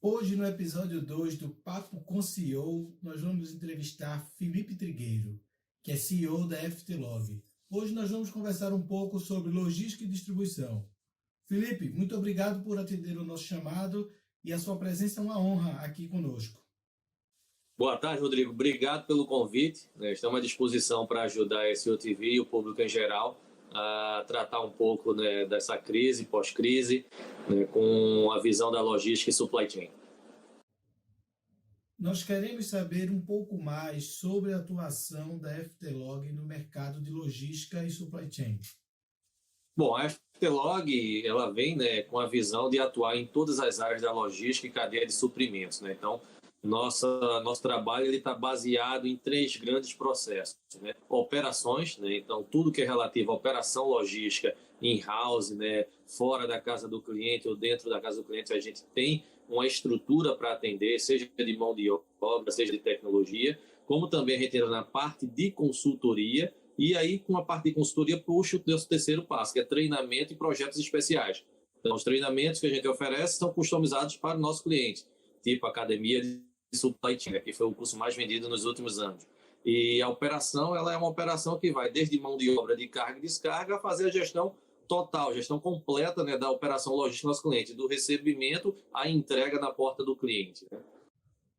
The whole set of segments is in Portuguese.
Hoje, no episódio 2 do Papo com CEO, nós vamos entrevistar Felipe Trigueiro, que é CEO da FTLog. Hoje nós vamos conversar um pouco sobre logística e distribuição. Felipe, muito obrigado por atender o nosso chamado e a sua presença é uma honra aqui conosco. Boa tarde, Rodrigo. Obrigado pelo convite. Estamos à disposição para ajudar a SEO TV e o público em geral a tratar um pouco dessa crise, pós-crise, com a visão da logística e supply chain. Nós queremos saber um pouco mais sobre a atuação da FTLog no mercado de logística e supply chain. Bom, a FTLog ela vem com a visão de atuar em todas as áreas da logística e cadeia de suprimentos. Então, nosso trabalho está baseado em 3 grandes processos. Operações, então tudo que é relativo à operação logística in-house, fora da casa do cliente ou dentro da casa do cliente, a gente tem uma estrutura para atender, seja de mão de obra, seja de tecnologia, como também a gente entra na parte de consultoria, e aí com a parte de consultoria puxa o nosso terceiro passo, que é treinamento e projetos especiais. Então, os treinamentos que a gente oferece são customizados para o nosso cliente, tipo academia de supply chain, que foi o curso mais vendido nos últimos anos. E a operação, ela é uma operação que vai desde mão de obra de carga e descarga a fazer a gestão total, gestão completa da operação logística do nosso cliente, do recebimento à entrega na porta do cliente.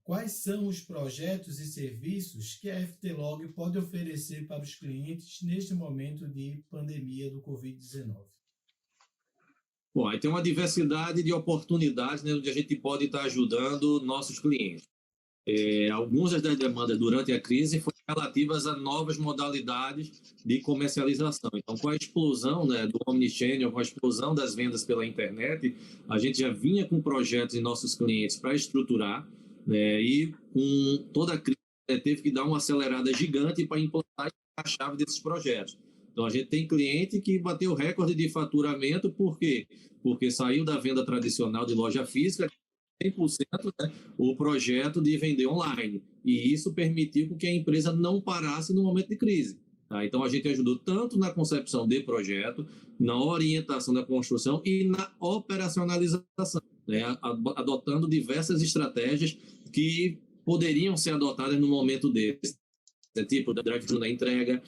Quais são os projetos e serviços que a FTLog pode oferecer para os clientes neste momento de pandemia do Covid-19? Bom, aí tem uma diversidade de oportunidades onde a gente pode estar ajudando nossos clientes. Algumas das demandas durante a crise foram relativas a novas modalidades de comercialização. Então, com a explosão do omnichannel, com a explosão das vendas pela internet, a gente já vinha com projetos em nossos clientes para estruturar, e com toda a crise teve que dar uma acelerada gigante para implantar a chave desses projetos. Então, a gente tem cliente que bateu recorde de faturamento, por quê? Porque saiu da venda tradicional de loja física, 100% o projeto de vender online. E isso permitiu que a empresa não parasse no momento de crise. Então, a gente ajudou tanto na concepção de projeto, na orientação da construção e na operacionalização, adotando diversas estratégias que poderiam ser adotadas no momento desse. Tipo drive-thru na entrega,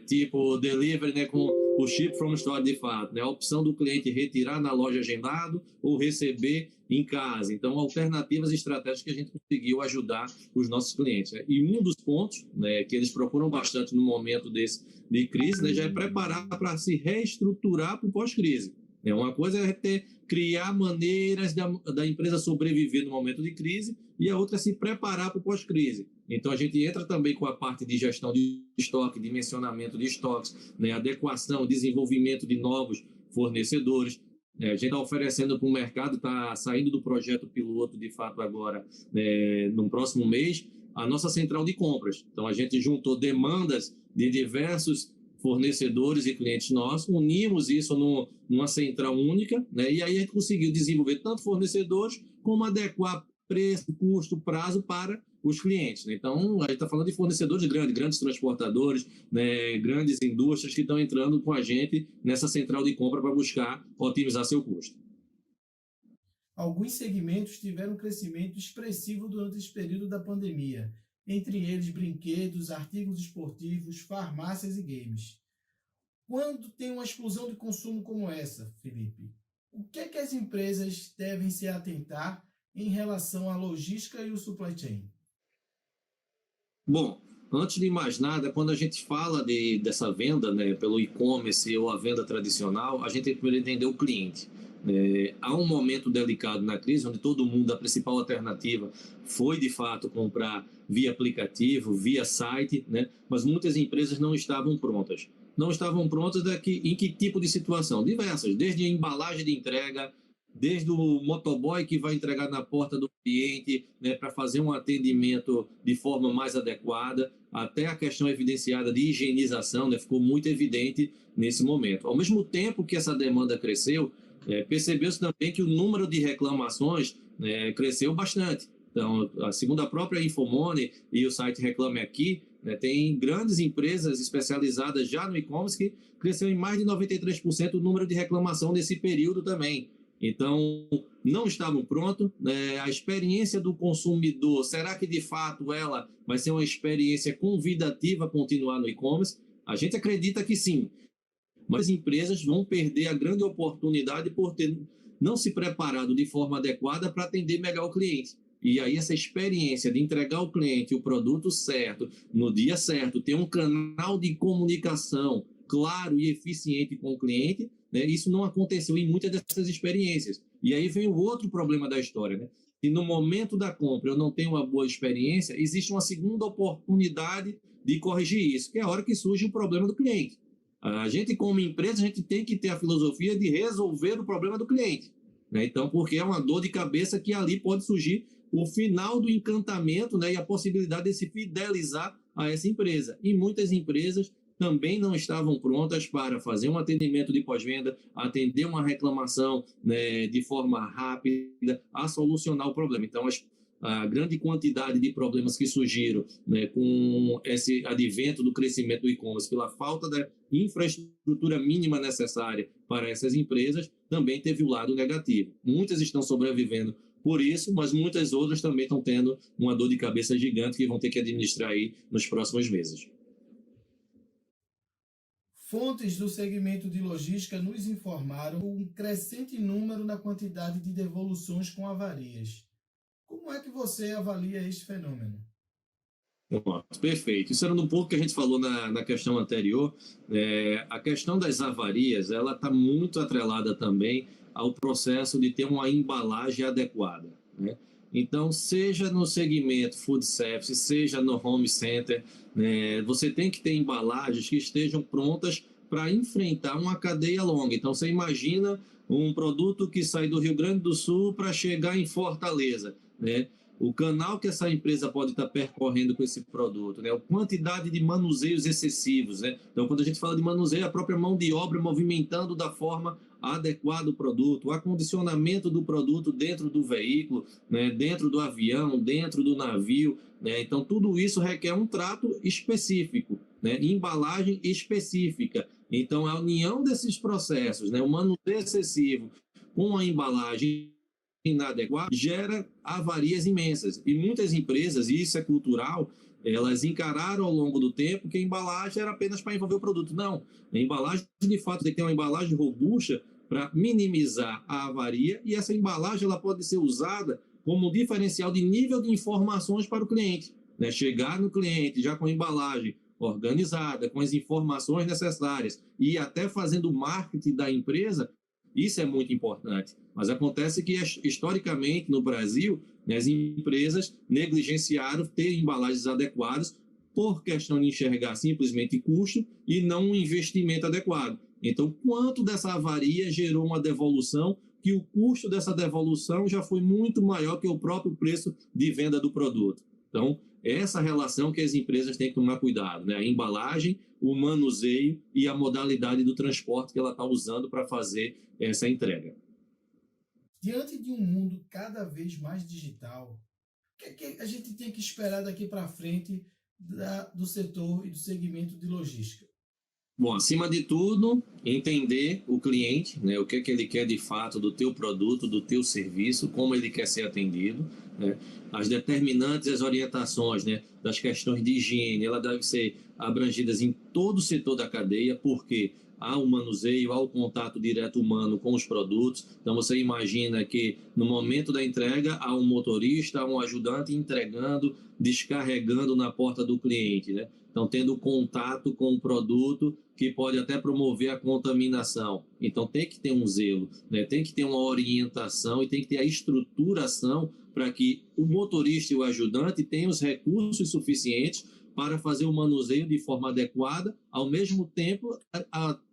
tipo delivery com o ship from store de fato, a opção do cliente retirar na loja agendado ou receber em casa. Então, alternativas e estratégias que a gente conseguiu ajudar os nossos clientes. E um dos pontos que eles procuram bastante no momento de crise já é preparar para se reestruturar para o pós-crise. Uma coisa é criar maneiras da empresa sobreviver no momento de crise e a outra é se preparar para o pós-crise. Então, a gente entra também com a parte de gestão de estoque, dimensionamento de estoques, adequação, desenvolvimento de novos fornecedores. A gente está oferecendo para o mercado, está saindo do projeto piloto, de fato, agora, no próximo mês, a nossa central de compras. Então, a gente juntou demandas de diversos fornecedores e clientes nossos, unimos isso numa central única, e aí a gente conseguiu desenvolver tanto fornecedores como adequar preço, custo, prazo para os clientes. Então, a gente está falando de fornecedores grandes transportadores, grandes indústrias que estão entrando com a gente nessa central de compra para buscar otimizar seu custo. Alguns segmentos tiveram um crescimento expressivo durante esse período da pandemia, entre eles brinquedos, artigos esportivos, farmácias e games. Quando tem uma explosão de consumo como essa, Felipe, o que é que as empresas devem se atentar em relação à logística e o supply chain? Bom, antes de mais nada, quando a gente fala dessa venda pelo e-commerce ou a venda tradicional, a gente tem que entender o cliente. Há um momento delicado na crise, onde todo mundo, a principal alternativa foi, de fato, comprar via aplicativo, via site, mas muitas empresas não estavam prontas. Não estavam prontas em que tipo de situação? Diversas, desde a embalagem de entrega, desde o motoboy que vai entregar na porta do cliente para fazer um atendimento de forma mais adequada, até a questão evidenciada de higienização, ficou muito evidente nesse momento. Ao mesmo tempo que essa demanda cresceu, percebeu-se também que o número de reclamações cresceu bastante. Então, segundo a própria Infomoney e o site Reclame Aqui, tem grandes empresas especializadas já no e-commerce que cresceu em mais de 93% o número de reclamação nesse período também. Então, não estavam prontos. A experiência do consumidor, será que de fato ela vai ser uma experiência convidativa a continuar no e-commerce? A gente acredita que sim, mas as empresas vão perder a grande oportunidade por ter não se preparado de forma adequada para atender melhor o cliente. E aí essa experiência de entregar ao cliente o produto certo, no dia certo, ter um canal de comunicação claro e eficiente com o cliente, né? Isso não aconteceu em muitas dessas experiências. E aí vem o outro problema da história, né? Se no momento da compra eu não tenho uma boa experiência, existe uma segunda oportunidade de corrigir isso, que é a hora que surge o problema do cliente. A gente, como empresa, a gente tem que ter a filosofia de resolver o problema do cliente, né? Então, porque é uma dor de cabeça que ali pode surgir o final do encantamento, né? E a possibilidade de se fidelizar a essa empresa. E muitas empresas também não estavam prontas para fazer um atendimento de pós-venda, atender uma reclamação, né, de forma rápida, a solucionar o problema. Então, a grande quantidade de problemas que surgiram, né, com esse advento do crescimento do e-commerce, pela falta da infraestrutura mínima necessária para essas empresas, também teve o lado negativo. Muitas estão sobrevivendo por isso, mas muitas outras também estão tendo uma dor de cabeça gigante que vão ter que administrar aí nos próximos meses. Fontes do segmento de logística nos informaram um crescente número na quantidade de devoluções com avarias. Como é que você avalia este fenômeno? Perfeito. Isso era um pouco que a gente falou na questão anterior. A questão das avarias, ela está muito atrelada também ao processo de ter uma embalagem adequada, né? Então, seja no segmento food service, seja no home center, né, você tem que ter embalagens que estejam prontas para enfrentar uma cadeia longa. Então, você imagina um produto que sai do Rio Grande do Sul para chegar em Fortaleza, né? O canal que essa empresa pode estar percorrendo com esse produto, né? A quantidade de manuseios excessivos, né? Então, quando a gente fala de manuseio, a própria mão de obra movimentando da forma adequada o produto, o acondicionamento do produto dentro do veículo, né? Dentro do avião, dentro do navio, né? Então, tudo isso requer um trato específico, né? Embalagem específica. Então, a união desses processos, né? O manuseio excessivo com a embalagem inadequada gera avarias imensas. E muitas empresas, e isso é cultural, elas encararam ao longo do tempo que a embalagem era apenas para envolver o produto. Não, a embalagem, de fato, tem que ter uma embalagem robusta para minimizar a avaria, e essa embalagem ela pode ser usada como um diferencial de nível de informações para o cliente, né? Chegar no cliente já com a embalagem organizada, com as informações necessárias e até fazendo o marketing da empresa. Isso é muito importante. Mas acontece que, historicamente, no Brasil, né, as empresas negligenciaram ter embalagens adequadas por questão de enxergar simplesmente custo e não um investimento adequado. Então, quanto dessa avaria gerou uma devolução, que o custo dessa devolução já foi muito maior que o próprio preço de venda do produto. Então, essa relação que as empresas têm que tomar cuidado, né? A embalagem, o manuseio e a modalidade do transporte que ela está usando para fazer essa entrega. Diante de um mundo cada vez mais digital, o que a gente tem que esperar daqui para frente do setor e do segmento de logística? Bom, acima de tudo, entender o cliente, né? O que ele quer de fato do teu produto, do teu serviço, como ele quer ser atendido, né? As determinantes, as orientações, né, das questões de higiene, ela deve ser abrangidas em todo o setor da cadeia, porque há o manuseio, há o contato direto humano com os produtos. Então, você imagina que no momento da entrega há um motorista, há um ajudante entregando, descarregando na porta do cliente, né? Então, tendo contato com o produto que pode até promover a contaminação. Então, tem que ter um zelo, né? Tem que ter uma orientação e tem que ter a estruturação para que o motorista e o ajudante tenham os recursos suficientes para fazer o manuseio de forma adequada, ao mesmo tempo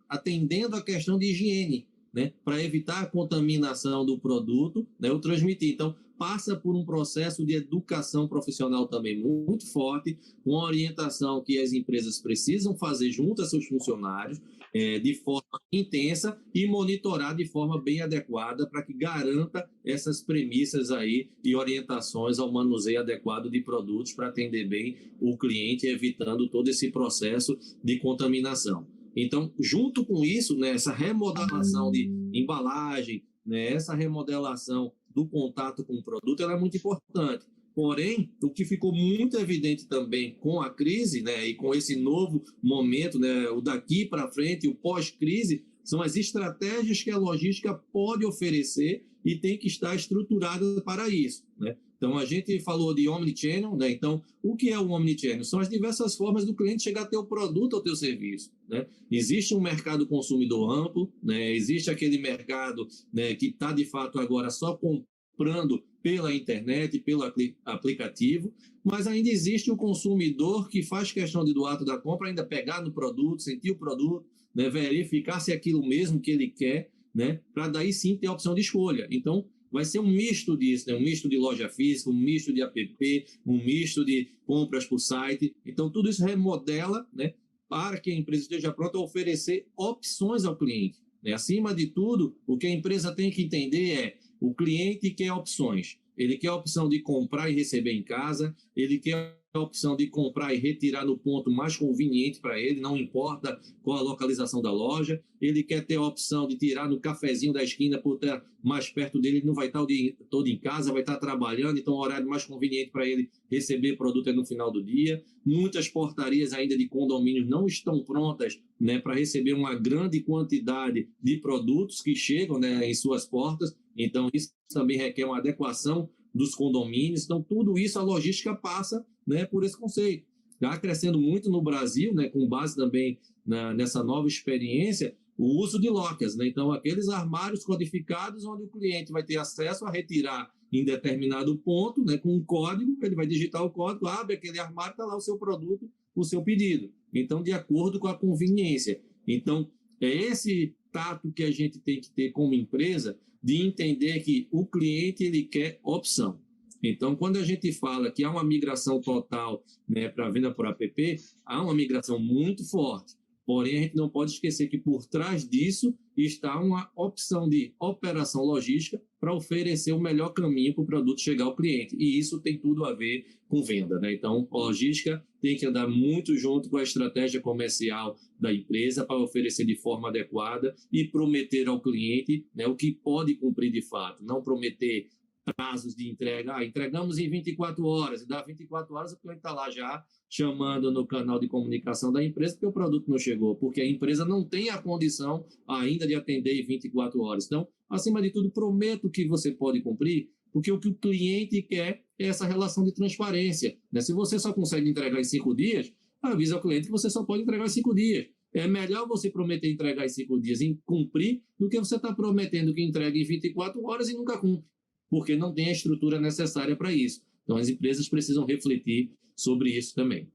atendendo a questão de higiene, né? Para evitar a contaminação do produto, né? O transmitir. Então, passa por um processo de educação profissional também muito forte, com a orientação que as empresas precisam fazer junto a seus funcionários, de forma intensa, e monitorar de forma bem adequada para que garanta essas premissas aí e orientações ao manuseio adequado de produtos para atender bem o cliente, evitando todo esse processo de contaminação. Então, junto com isso, né, essa remodelação de embalagem, né, essa remodelação do contato com o produto ela é muito importante. Porém, o que ficou muito evidente também com a crise, né, e com esse novo momento, né, o daqui para frente, o pós-crise, são as estratégias que a logística pode oferecer e tem que estar estruturada para isso, né? Então, a gente falou de omnichannel, né? Então, o que é o omnichannel? São as diversas formas do cliente chegar a ter o produto ou teu serviço, né? Existe um mercado consumidor amplo, né? Existe aquele mercado, né, que está, de fato, agora só comprando pela internet, pelo aplicativo, mas ainda existe o consumidor que faz questão do ato da compra ainda pegar no produto, sentir o produto, né, verificar se é aquilo mesmo que ele quer, né, para daí sim ter a opção de escolha. Então, vai ser um misto disso, né, um misto de loja física, um misto de app, um misto de compras por site. Então, tudo isso remodela, né, para que a empresa esteja pronta a oferecer opções ao cliente, né? Acima de tudo, o que a empresa tem que entender é o cliente quer opções. Ele quer a opção de comprar e receber em casa, ele quer a opção de comprar e retirar no ponto mais conveniente para ele, não importa qual a localização da loja, ele quer ter a opção de tirar no cafezinho da esquina por estar mais perto dele, ele não vai estar o dia todo em casa, vai estar trabalhando, então o horário mais conveniente para ele receber produto é no final do dia. Muitas portarias ainda de condomínios não estão prontas, né, para receber uma grande quantidade de produtos que chegam, né, em suas portas, então isso também requer uma adequação dos condomínios. Então, tudo isso a logística passa, né, por esse conceito. Está crescendo muito no Brasil, né, com base também nessa nova experiência, o uso de lockers, né? Então, aqueles armários codificados onde o cliente vai ter acesso a retirar em determinado ponto, né, com um código, ele vai digitar o código, abre aquele armário, está lá o seu produto, o seu pedido. Então, de acordo com a conveniência. Então, é esse tato que a gente tem que ter como empresa de entender que o cliente ele quer opção. Então, quando a gente fala que há uma migração total, né, para a venda por app, há uma migração muito forte. Porém, a gente não pode esquecer que por trás disso está uma opção de operação logística para oferecer o melhor caminho para o produto chegar ao cliente. E isso tem tudo a ver com venda, né? Então, a logística tem que andar muito junto com a estratégia comercial da empresa para oferecer de forma adequada e prometer ao cliente, né, o que pode cumprir de fato. Não prometer prazos de entrega, entregamos em 24 horas, e dá 24 horas o cliente está lá já chamando no canal de comunicação da empresa porque o produto não chegou, porque a empresa não tem a condição ainda de atender em 24 horas. Então, acima de tudo, prometo que você pode cumprir, porque o que o cliente quer é essa relação de transparência, né? Se você só consegue entregar em 5 dias, avisa ao cliente que você só pode entregar em 5 dias. É melhor você prometer entregar em 5 dias e cumprir do que você estar prometendo que entregue em 24 horas e nunca cumpre, porque não tem a estrutura necessária para isso. Então, as empresas precisam refletir sobre isso também.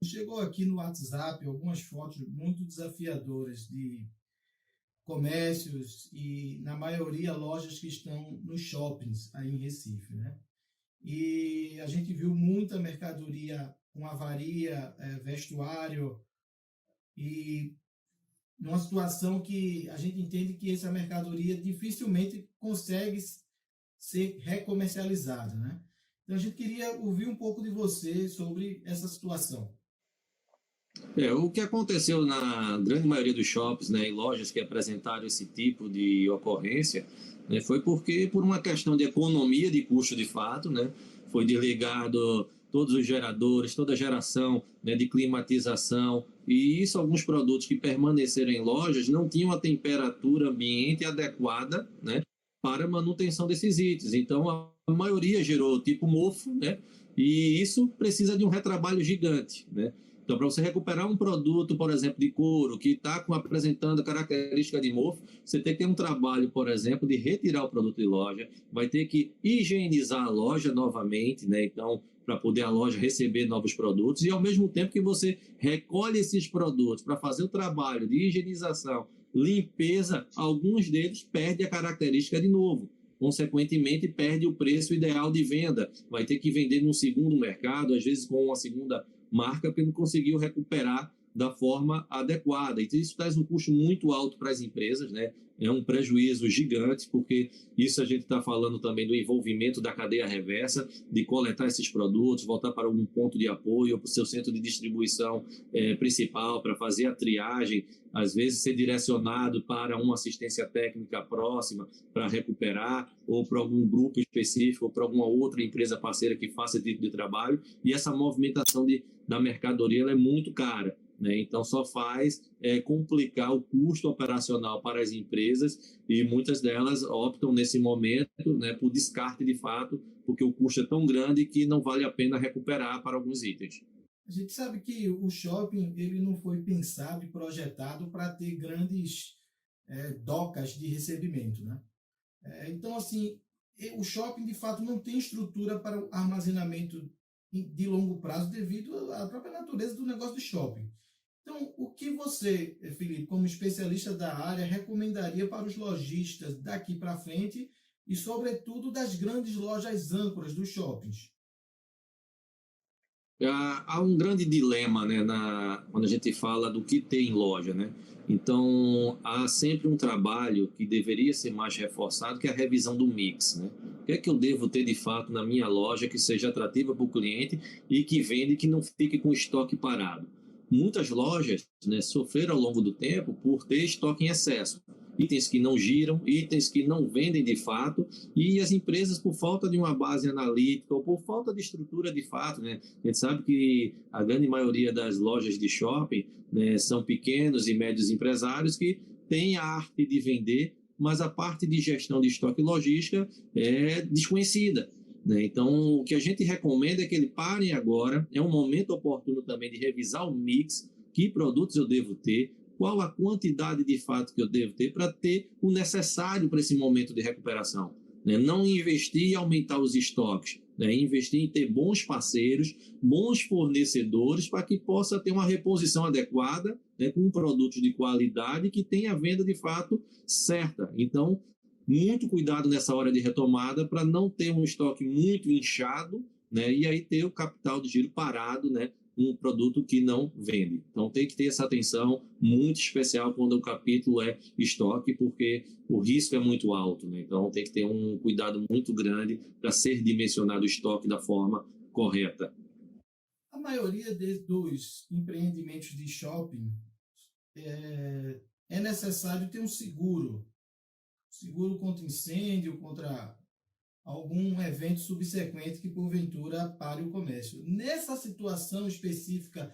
Chegou aqui no WhatsApp algumas fotos muito desafiadoras de comércios e, na maioria, lojas que estão nos shoppings aí em Recife, né? E a gente viu muita mercadoria com avaria, vestuário, e numa situação que a gente entende que essa mercadoria dificilmente consegue ser recomercializada, né? Então a gente queria ouvir um pouco de você sobre essa situação. O que aconteceu na grande maioria dos shops, né, e lojas que apresentaram esse tipo de ocorrência, né, foi porque, por uma questão de economia de custo de fato, né, foi desligado todos os geradores, toda a geração, né, de climatização, e isso alguns produtos que permaneceram em lojas não tinham a temperatura ambiente adequada, né, para a manutenção desses itens. Então, a maioria gerou tipo mofo, né, e isso precisa de um retrabalho gigante, né? Então, para você recuperar um produto, por exemplo, de couro, que está apresentando característica de mofo, você tem que ter um trabalho, por exemplo, de retirar o produto de loja, vai ter que higienizar a loja novamente, né? Então, para poder a loja receber novos produtos, e ao mesmo tempo que você recolhe esses produtos para fazer o trabalho de higienização, limpeza, alguns deles perdem a característica de novo. Consequentemente, perde o preço ideal de venda. Vai ter que vender num segundo mercado, às vezes com uma segunda marca, porque não conseguiu recuperar da forma adequada. Então, isso traz um custo muito alto para as empresas, né? É um prejuízo gigante, porque isso a gente está falando também do envolvimento da cadeia reversa, de coletar esses produtos, voltar para um ponto de apoio, para o seu centro de distribuição principal, para fazer a triagem, às vezes ser direcionado para uma assistência técnica próxima para recuperar, ou para algum grupo específico, ou para alguma outra empresa parceira que faça esse tipo de trabalho, e essa movimentação da mercadoria ela é muito cara. Né? Então, só faz complicar o custo operacional para as empresas e muitas delas optam nesse momento, né, por descarte de fato, porque o custo é tão grande que não vale a pena recuperar para alguns itens. A gente sabe que o shopping ele não foi pensado e projetado para ter grandes docas de recebimento, né? Então, assim, o shopping de fato não tem estrutura para o armazenamento de longo prazo devido à própria natureza do negócio de shopping. Então, o que você, Felipe, como especialista da área, recomendaria para os lojistas daqui para frente e, sobretudo, das grandes lojas âncoras dos shoppings? Há um grande dilema, né, quando a gente fala do que tem em loja, né? Então, há sempre um trabalho que deveria ser mais reforçado, que é a revisão do mix, né? O que é que eu devo ter de fato na minha loja que seja atrativa para o cliente e que vende, que não fique com estoque parado? Muitas lojas, né, sofreram ao longo do tempo por ter estoque em excesso. Itens que não giram, itens que não vendem de fato, e as empresas, por falta de uma base analítica ou por falta de estrutura de fato, né? A gente sabe que a grande maioria das lojas de shopping, né, são pequenos e médios empresários que têm a arte de vender, mas a parte de gestão de estoque e logística é desconhecida. Né? Então, o que a gente recomenda é que eles parem agora, é um momento oportuno também de revisar o mix, que produtos eu devo ter, qual a quantidade de fato que eu devo ter para ter o necessário para esse momento de recuperação. Né? Não investir em aumentar os estoques, né? Investir em ter bons parceiros, bons fornecedores para que possa ter uma reposição adequada, né? Com produtos de qualidade que tenha a venda de fato certa. Então, muito cuidado nessa hora de retomada para não ter um estoque muito inchado, né? E aí ter o capital de giro parado, né? Um produto que não vende. Então tem que ter essa atenção muito especial quando o capítulo é estoque, porque o risco é muito alto, né? Então tem que ter um cuidado muito grande para ser dimensionado o estoque da forma correta. A maioria dos empreendimentos de shopping é necessário ter um seguro contra incêndio, contra algum evento subsequente que porventura pare o comércio. Nessa situação específica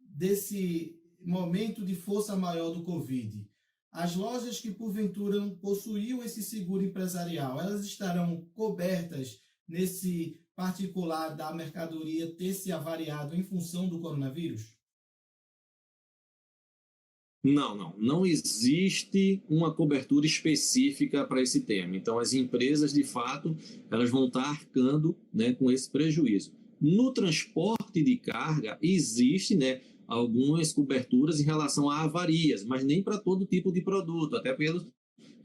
desse momento de força maior do Covid, as lojas que porventura não possuíam esse seguro empresarial, elas estarão cobertas nesse particular da mercadoria ter se avariado em função do coronavírus? Não existe uma cobertura específica para esse tema. Então, as empresas, de fato, elas vão estar arcando, né, com esse prejuízo. No transporte de carga, existe, né, algumas coberturas em relação a avarias, mas nem para todo tipo de produto, até pelos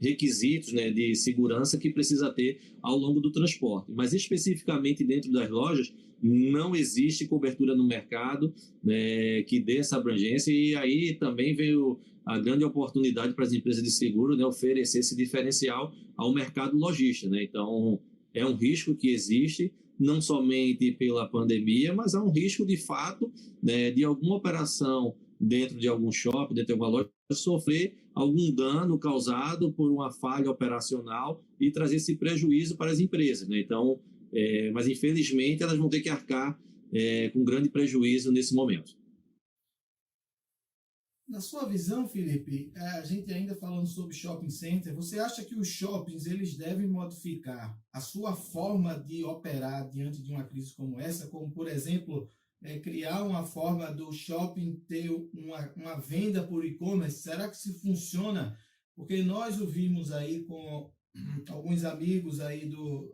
requisitos, né, de segurança que precisa ter ao longo do transporte. Mas especificamente dentro das lojas, não existe cobertura no mercado, né, que dê essa abrangência, e aí também veio a grande oportunidade para as empresas de seguro, né, oferecer esse diferencial ao mercado lojista. Né? Então, é um risco que existe, não somente pela pandemia, mas há um risco de fato, né, de alguma operação dentro de algum shopping, dentro de alguma loja, sofrer algum dano causado por uma falha operacional e trazer esse prejuízo para as empresas. Né? Então, mas infelizmente elas vão ter que arcar com grande prejuízo nesse momento. Na sua visão, Felipe, a gente ainda falando sobre shopping center, você acha que os shoppings eles devem modificar a sua forma de operar diante de uma crise como essa, como, por exemplo, criar uma forma do shopping ter uma venda por e-commerce? Será que se funciona? Porque nós ouvimos aí com alguns amigos aí do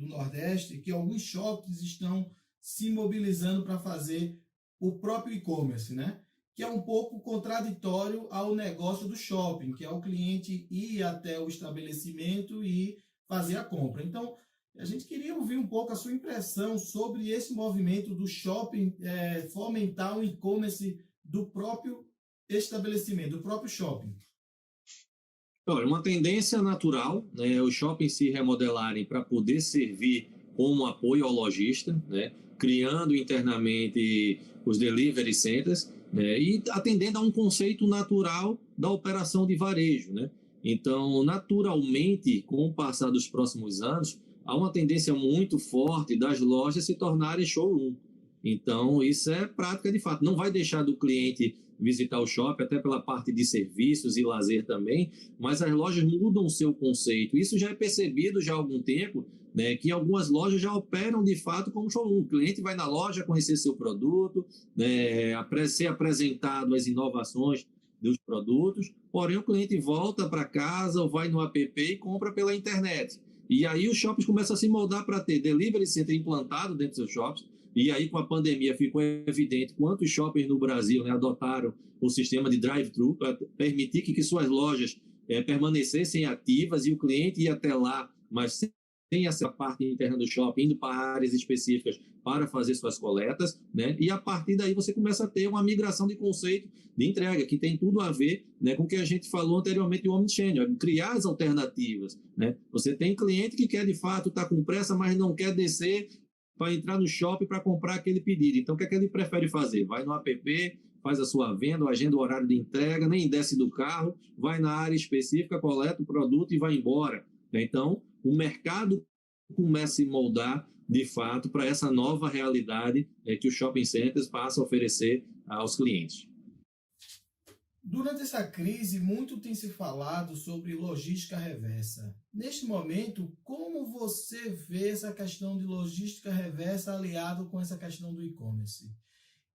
Nordeste que alguns shoppings estão se mobilizando para fazer o próprio e-commerce, né? Que é um pouco contraditório ao negócio do shopping, que é o cliente ir até o estabelecimento e fazer a compra. Então, A gente queria ouvir um pouco a sua impressão sobre esse movimento do shopping fomentar o e-commerce do próprio estabelecimento, do próprio shopping. Olha, uma tendência natural, né, os shoppings se remodelarem para poder servir como apoio ao lojista, né, criando internamente os delivery centers, né, e atendendo a um conceito natural da operação de varejo, né? Então, naturalmente, com o passar dos próximos anos, há uma tendência muito forte das lojas se tornarem showroom. Então, isso é prática de fato. Não vai deixar do cliente visitar o shopping, até pela parte de serviços e lazer também, mas as lojas mudam o seu conceito. Isso já é percebido já há algum tempo, né, que algumas lojas já operam de fato como showroom. O cliente vai na loja conhecer seu produto, né, ser apresentado as inovações dos produtos, porém o cliente volta para casa ou vai no app e compra pela internet. E aí os shoppings começam a se moldar para ter delivery center implantado dentro dos seus shoppings. E aí, com a pandemia, ficou evidente quantos shoppings no Brasil, né, adotaram o sistema de drive-thru para permitir que suas lojas permanecessem ativas e o cliente ia até lá, mas sem essa parte interna do shopping, indo para áreas específicas para fazer suas coletas, né? E a partir daí você começa a ter uma migração de conceito de entrega, que tem tudo a ver, né, com o que a gente falou anteriormente do omnichannel, criar as alternativas, né? Você tem cliente que quer, de fato, estar com pressa, mas não quer descer para entrar no shopping para comprar aquele pedido. Então, o que é que ele prefere fazer? Vai no app, faz a sua venda, agenda o horário de entrega, nem desce do carro, vai na área específica, coleta o produto e vai embora. Então, o mercado começa a se moldar, de fato, para essa nova realidade que os shopping centers passam a oferecer aos clientes. Durante essa crise, muito tem se falado sobre logística reversa. Neste momento, como você vê essa questão de logística reversa aliado com essa questão do e-commerce?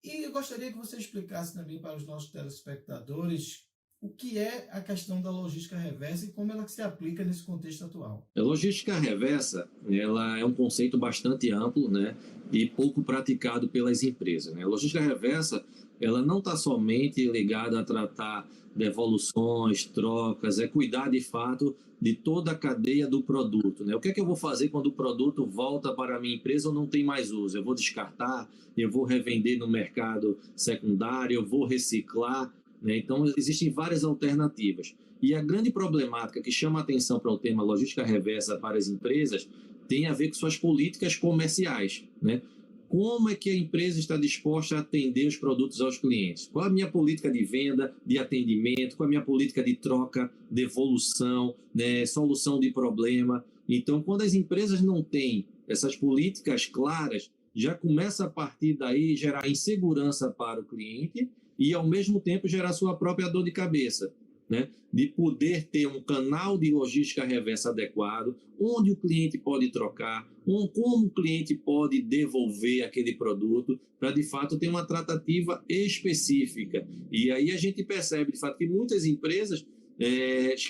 E eu gostaria que você explicasse também para os nossos telespectadores o que é a questão da logística reversa e como ela se aplica nesse contexto atual. A logística reversa, ela é um conceito bastante amplo, né, e pouco praticado pelas empresas, né? A logística reversa, ela não está somente ligada a tratar devoluções, trocas, é cuidar de fato de toda a cadeia do produto, né? O que é que eu vou fazer quando o produto volta para a minha empresa ou não tem mais uso? Eu vou descartar, eu vou revender no mercado secundário, eu vou reciclar, né? Então, existem várias alternativas. E a grande problemática que chama a atenção para o tema logística reversa para as empresas tem a ver com suas políticas comerciais, né? Como é que a empresa está disposta a atender os produtos aos clientes? Qual a minha política de venda, de atendimento? Qual a minha política de troca, devolução, né, solução de problema? Então, quando as empresas não têm essas políticas claras, já começa a partir daí gerar insegurança para o cliente e, ao mesmo tempo, gerar sua própria dor de cabeça, né? De poder ter um canal de logística reversa adequado, onde o cliente pode trocar, como o cliente pode devolver aquele produto, para de fato ter uma tratativa específica. E aí a gente percebe de fato que muitas empresas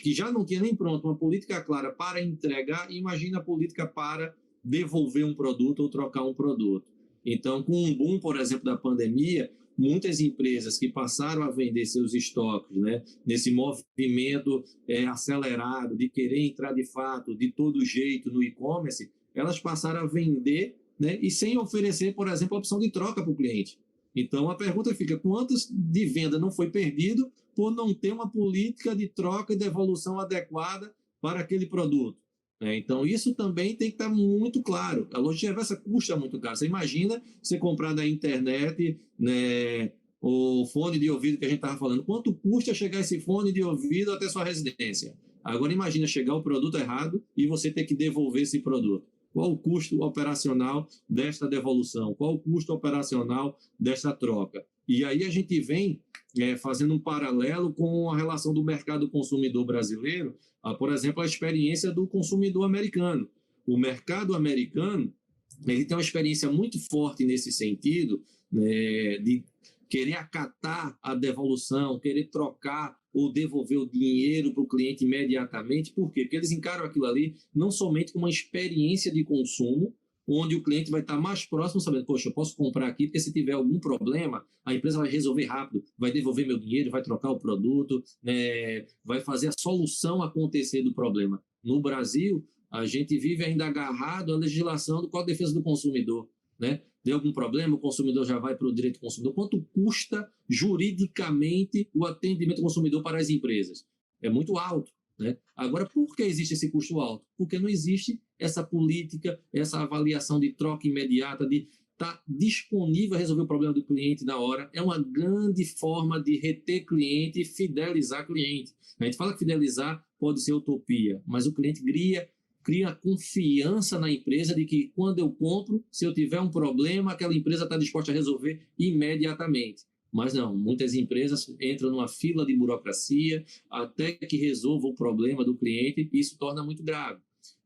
que já não tinham nem pronto uma política clara para entregar, imagina a política para devolver um produto ou trocar um produto. Então, com um boom, por exemplo, da pandemia, muitas empresas que passaram a vender seus estoques, né, nesse movimento acelerado de querer entrar de fato, de todo jeito no e-commerce, elas passaram a vender, né, e sem oferecer, por exemplo, a opção de troca para o cliente. Então, a pergunta fica, quantas de venda não foi perdido por não ter uma política de troca e devolução adequada para aquele produto? Então, isso também tem que estar muito claro. A logística reversa custa muito caro. Você imagina você comprar na internet, né, o fone de ouvido que a gente estava falando. Quanto custa chegar esse fone de ouvido até sua residência? Agora, imagina chegar o produto errado e você ter que devolver esse produto. Qual o custo operacional desta devolução? Qual o custo operacional desta troca? E aí a gente vem fazendo um paralelo com a relação do mercado consumidor brasileiro, por exemplo, a experiência do consumidor americano. O mercado americano ele tem uma experiência muito forte nesse sentido, né, de querer acatar a devolução, querer trocar ou devolver o dinheiro para o cliente imediatamente. Por quê? Porque eles encaram aquilo ali não somente como uma experiência de consumo, onde o cliente vai estar mais próximo, sabendo, poxa, eu posso comprar aqui, porque se tiver algum problema, a empresa vai resolver rápido, vai devolver meu dinheiro, vai trocar o produto, né, vai fazer a solução acontecer do problema. No Brasil, A gente vive ainda agarrado à legislação do Código de Defesa do Consumidor, né? Deu algum problema, o consumidor já vai para o direito do consumidor. Quanto custa juridicamente o atendimento ao consumidor para as empresas? É muito alto, né? Agora, por que existe esse custo alto? Porque não existe essa política, essa avaliação de troca imediata, de estar disponível a resolver o problema do cliente na hora. É uma grande forma de reter cliente e fidelizar cliente. A gente fala que fidelizar pode ser utopia, mas o cliente cria confiança na empresa de que quando eu compro, se eu tiver um problema, aquela empresa está disposta a resolver imediatamente. Mas não, muitas empresas entram numa fila de burocracia até que resolva o problema do cliente e isso torna muito grave.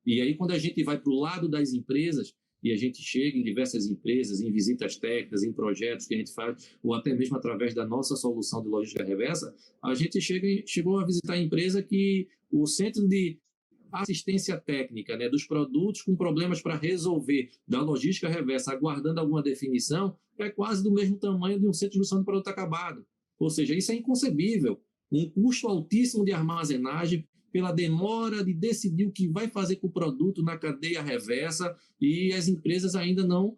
E aí, quando a gente vai para o lado das empresas, e a gente chega em diversas empresas, em visitas técnicas, em projetos que a gente faz, ou até mesmo através da nossa solução de logística reversa, a gente chegou a visitar a empresa que o centro de assistência técnica, né, dos produtos com problemas para resolver da logística reversa, aguardando alguma definição, é quase do mesmo tamanho de um centro de distribuição de produto acabado. Ou seja, isso é inconcebível. Um custo altíssimo de armazenagem pela demora de decidir o que vai fazer com o produto na cadeia reversa e as empresas ainda não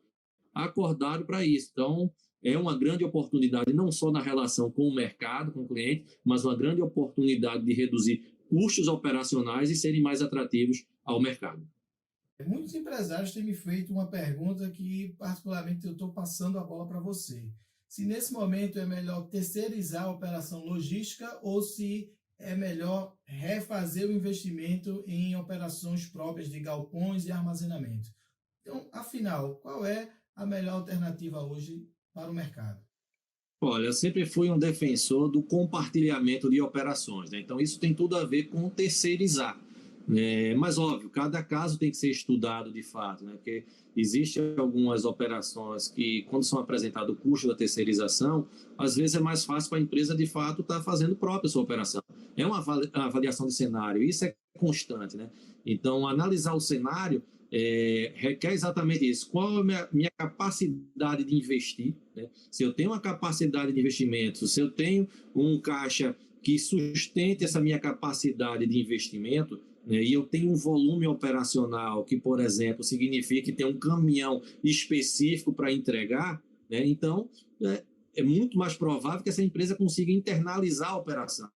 acordaram para isso. Então, é uma grande oportunidade, não só na relação com o mercado, com o cliente, mas uma grande oportunidade de reduzir custos operacionais e serem mais atrativos ao mercado. Muitos empresários têm me feito uma pergunta que, particularmente, eu estou passando a bola para você. Se nesse momento é melhor terceirizar a operação logística ou se é melhor refazer o investimento em operações próprias de galpões e armazenamento. Então, afinal, qual é a melhor alternativa hoje para o mercado? Olha, eu sempre fui um defensor do compartilhamento de operações, né? Então, isso tem tudo a ver com terceirizar, né? Mas, óbvio, cada caso tem que ser estudado de fato, né? Porque existem algumas operações que, quando são apresentado o custo da terceirização, às vezes é mais fácil para a empresa, de fato, estar fazendo própria sua operação. É uma avaliação de cenário, isso é constante, né? Então, analisar o cenário requer exatamente isso. Qual é a minha capacidade de investir, né? Se eu tenho uma capacidade de investimento, se eu tenho um caixa que sustente essa minha capacidade de investimento, né, e eu tenho um volume operacional que, por exemplo, significa que tem um caminhão específico para entregar, né, então é muito mais provável que essa empresa consiga internalizar a operação.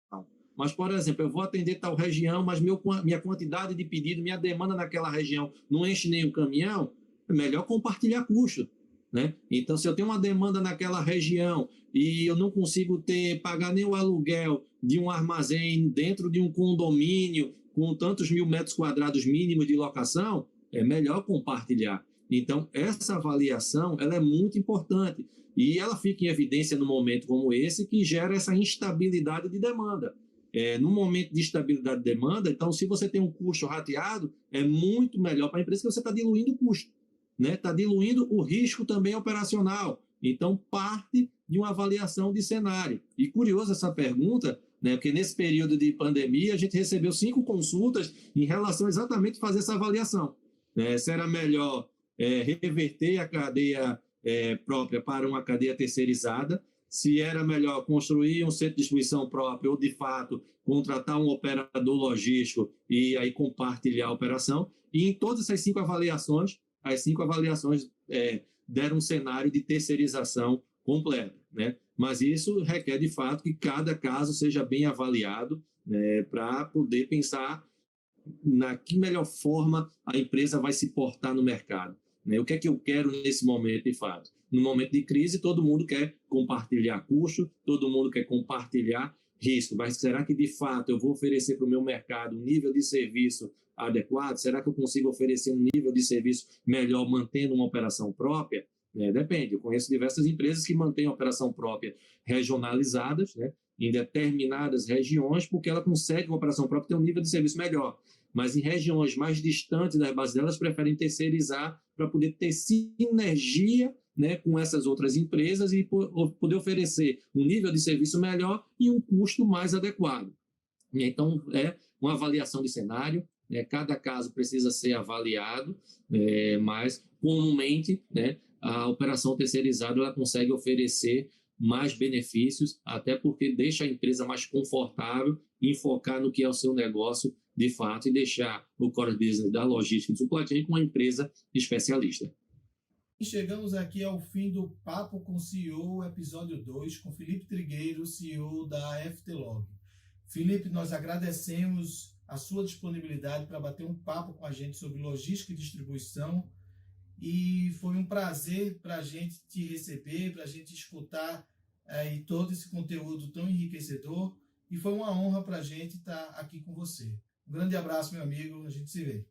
Mas, por exemplo, eu vou atender tal região, mas minha quantidade de pedido, minha demanda naquela região não enche nem o caminhão, é melhor compartilhar custo, né? Então, se eu tenho uma demanda naquela região e eu não consigo pagar nem o aluguel de um armazém dentro de um condomínio com tantos mil metros quadrados mínimos de locação, é melhor compartilhar. Então, essa avaliação ela é muito importante e ela fica em evidência num momento como esse que gera essa instabilidade de demanda. No momento de estabilidade de demanda, então, se você tem um custo rateado, é muito melhor para a empresa que você está diluindo o custo, né? Está diluindo o risco também operacional. Então, parte de uma avaliação de cenário. E curioso essa pergunta, né? Porque nesse período de pandemia, a gente recebeu 5 consultas em relação exatamente a fazer essa avaliação. Se era melhor reverter a cadeia própria para uma cadeia terceirizada, se era melhor construir um centro de distribuição próprio ou, de fato, contratar um operador logístico e aí compartilhar a operação. E em todas essas 5 avaliações, as 5 avaliações deram um cenário de terceirização completa, né? Mas isso requer, de fato, que cada caso seja bem avaliado, né, para poder pensar na que melhor forma a empresa vai se portar no mercado, né? O que é que eu quero nesse momento, de fato? No momento de crise, todo mundo quer compartilhar custo, todo mundo quer compartilhar risco, mas será que, de fato, eu vou oferecer para o meu mercado um nível de serviço adequado? Será que eu consigo oferecer um nível de serviço melhor mantendo uma operação própria? Depende. Eu conheço diversas empresas que mantêm a operação própria regionalizadas, né, em determinadas regiões, porque ela consegue, com a operação própria, ter um nível de serviço melhor. Mas em regiões mais distantes das bases delas, preferem terceirizar para poder ter sinergia, né, com essas outras empresas e poder oferecer um nível de serviço melhor e um custo mais adequado. Então, é uma avaliação de cenário, né? Cada caso precisa ser avaliado, mas, comumente, né, a operação terceirizada ela consegue oferecer mais benefícios, até porque deixa a empresa mais confortável enfocar no que é o seu negócio de fato e deixar o core business da logística e supply chain com uma empresa especialista. E chegamos aqui ao fim do Papo com CEO, episódio 2, com Felipe Trigueiro, CEO da FTLog. Felipe, nós agradecemos a sua disponibilidade para bater um papo com a gente sobre logística e distribuição, e foi um prazer para a gente te receber, para a gente escutar aí todo esse conteúdo tão enriquecedor, e foi uma honra para a gente estar aqui com você. Um grande abraço, meu amigo, a gente se vê.